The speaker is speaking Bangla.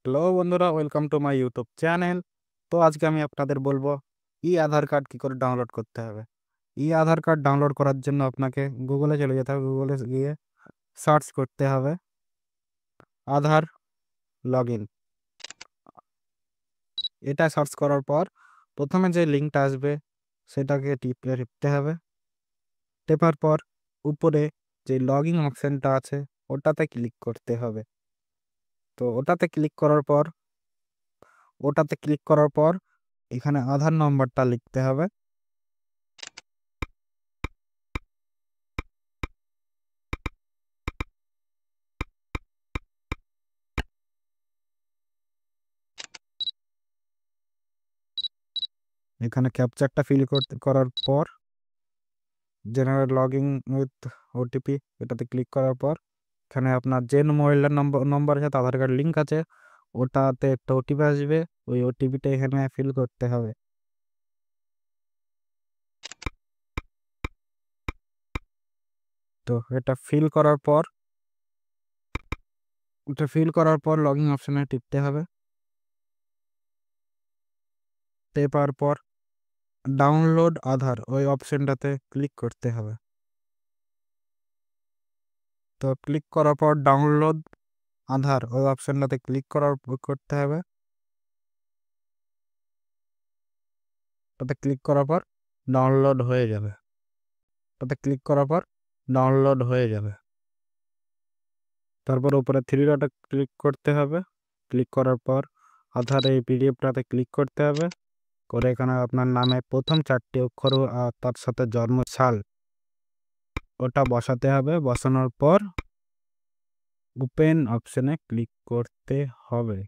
হ্যালো বন্ধুরা, welcome to my YouTube channel. তো আজকে আমি আপনাদের বলবো ই আধার কার্ড কি করে ডাউনলোড করতে হবে। ই আধার কার্ড ডাউনলোড করার জন্য আপনাকে গুগলে চলে যেতে হবে। গুগলে গিয়ে সার্চ করতে হবে আধার লগ ইন। এটা সার্চ করার পর প্রথমে যে লিঙ্কটা আসবে সেটাকে টিপতে হবে। টেপার পর উপরে যে লগ ইন অপশানটা আছে ওটাতে ক্লিক করতে হবে। তো ওটাতে ক্লিক করার পর এখানে আধার নম্বরটা লিখতে হবে। এখানে ক্যাপচারটা ফিল করার পর general log in with OTP এটাতে ক্লিক করার পর এখানে আপনার যে মোবাইলের নম্বরের সাথে আধার কার্ড লিঙ্ক আছে ওটাতে একটা ওটিপি আসবে। ওই ওটিপিটা এখানে ফিল করতে হবে। তো এটা ফিল করার পর লগ ইন অপশানে টিপতে হবে। টেপার পর ডাউনলোড আধার ওই অপশানটাতে ক্লিক করতে হবে। তো ক্লিক করার পর ডাউনলোড আধার ওই অপশানটাতে করতে হবে। তাতে ক্লিক করার পর ডাউনলোড হয়ে যাবে। তারপর উপরে থ্রি ডটে ক্লিক করতে হবে। ক্লিক করার পর আধার এই পিডিএফটাতে ক্লিক করতে হবে। করে এখানে আপনার নামে প্রথম 4টি অক্ষর আর তার সাথে জন্ম সাল ওটা বসাতে হবে। বসানোর পর ওপেন অপশানে ক্লিক করতে হবে।